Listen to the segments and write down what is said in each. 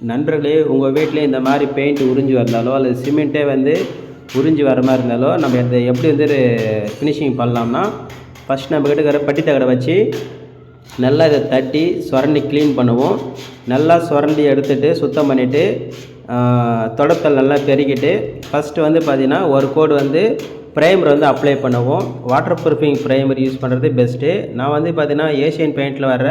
நண்பர்களே, உங்கள் வீட்டிலே இந்த மாதிரி பெயிண்ட் உறிஞ்சி வந்தாலோ அல்லது சிமெண்ட்டே வந்து உறிஞ்சி வர மாதிரி இருந்தாலோ நம்ம இதை எப்படி வந்து ஃபினிஷிங் பண்ணலாம்னா, ஃபஸ்ட் நம்மக்கிட்ட இருக்கிற பட்டி தகடை வச்சு நல்லா இதை தட்டி சுரண்டி க்ளீன் பண்ணுவோம். நல்லா சுரண்டி எடுத்துகிட்டு சுத்தம் பண்ணிவிட்டு தொடப்பல் நல்லா பெருக்கிட்டு ஃபஸ்ட்டு வந்து பார்த்திங்கன்னா ஒரு கோடு வந்து ப்ரைமர் வந்து அப்ளை பண்ணுவோம். வாட்டர் ப்ரூஃபிங் ப்ரைமர் யூஸ் பண்ணுறது பெஸ்ட்டு. நான் வந்து பார்த்திங்கன்னா ஏஷியன் பெயிண்டில் வர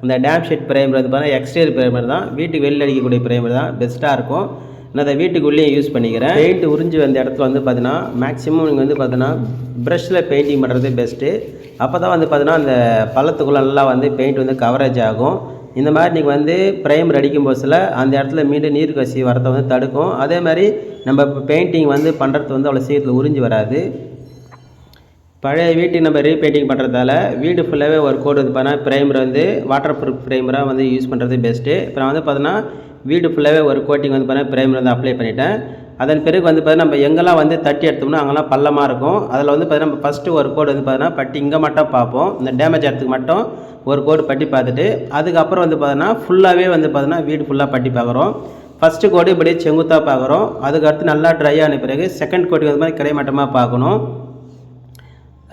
இந்த டேம் ஷீட் ப்ரைமர் வந்து பார்த்தீங்கன்னா எக்ஸ்டீரியர் ப்ரைமர் தான், வீட்டுக்கு வெளியில் அடிக்கக்கூடிய ப்ரைமர் தான் பெஸ்ட்டாக இருக்கும். நான் அதை வீட்டுக்குள்ளேயும் யூஸ் பண்ணிக்கிறேன். பெயிண்ட் உறிஞ்சி வந்த இடத்துல வந்து பார்த்தீங்கன்னா மேக்ஸிமம் நீங்கள் வந்து பார்த்தீங்கன்னா ப்ரஷில் பெயிண்டிங் பண்ணுறது பெஸ்ட்டு. அப்போ தான் வந்து பார்த்தீங்கன்னா அந்த பள்ளத்துக்குள்ளே நல்லா வந்து பெயிண்ட் வந்து கவரேஜ் ஆகும். இந்த மாதிரி நீங்கள் வந்து ப்ரைமர் அடிக்கும் போதில் அந்த இடத்துல மீண்டும் நீர் கசி வரத்தை வந்து தடுக்கும். அதே மாதிரி நம்ம இப்போ பெயிண்டிங் வந்து பண்ணுறது வந்து அவ்வளோ சீக்கிரத்தில் உறிஞ்சி வராது. பழைய வீட்டுக்கு நம்ம ரீபெயிண்டிங் பண்ணுறதால வீடு ஃபுல்லாகவே ஒரு கோடு வந்து பார்த்தீங்கன்னா ப்ரைமர் வந்து வாட்டர் ப்ரூஃப் ப்ரைமராக வந்து யூஸ் பண்ணுறது பெஸ்ட்டு. இப்போ நான் வந்து பார்த்தீங்கன்னா வீடு ஃபுல்லாகவே ஒரு கோட்டிங் வந்து பார்த்தீங்கன்னா ப்ரைமர் வந்து அப்ளை பண்ணிட்டேன். அதன் பிறகு வந்து பார்த்தீங்கன்னா நம்ம எங்கெல்லாம் வந்து தட்டி எடுத்தோம்னா அங்கெல்லாம் பள்ளமாக இருக்கும். அதில் வந்து பார்த்தீங்கன்னா நம்ம ஃபஸ்ட்டு ஒரு கோடு வந்து பார்த்தீங்கன்னா பட்டி இங்கே மட்டும் பார்ப்போம். இந்த டேமேஜ் இடத்துக்கு மட்டும் ஒரு கோடு பட்டி பார்த்துட்டு அதுக்கப்புறம் வந்து பார்த்தீங்கன்னா ஃபுல்லாகவே வந்து பார்த்தீங்கன்னா வீடு ஃபுல்லாக பட்டி பார்க்குறோம். ஃபஸ்ட்டு கோடு இப்படி செங்குத்தாக பார்க்குறோம். அதுக்கடுத்து நல்லா ட்ரை ஆன பிறகு செகண்ட் கோட்டிங் வந்து மாதிரி கிடைமட்டமாக பார்க்கணும்.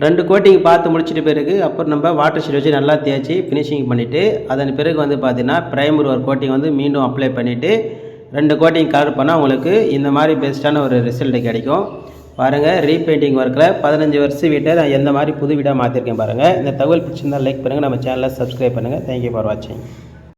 2 கோட்டிங் பார்த்து முடிச்சிட்ட பிறகு அப்புறம் நம்ம வாட்டர் ஷீட் வச்சு நல்லா தேய்ச்சி ஃபினிஷிங் பண்ணிவிட்டு அதன் பிறகு வந்து பார்த்திங்கன்னா ப்ரைமர் ஒரு கோட்டிங் வந்து மீண்டும் அப்ளை பண்ணிவிட்டு 2 கோட்டிங் கலர் பண்ணால் உங்களுக்கு இந்த மாதிரி பெஸ்ட்டான ஒரு ரிசல்ட் கிடைக்கும். பாருங்கள், ரீபெயிண்டிங் ஒர்க்கில் 15 வருஷம் வீட்டை நான் எந்த மாதிரி புது வீடாக மாற்றிருக்கேன் பாருங்கள். இந்த தகவல் பிடிச்சிருந்தால் லைக் பண்ணுங்கள், நம்ம சேனலை சப்ஸ்கிரைப் பண்ணுங்கள். தேங்க்யூ ஃபார் வாட்சிங்.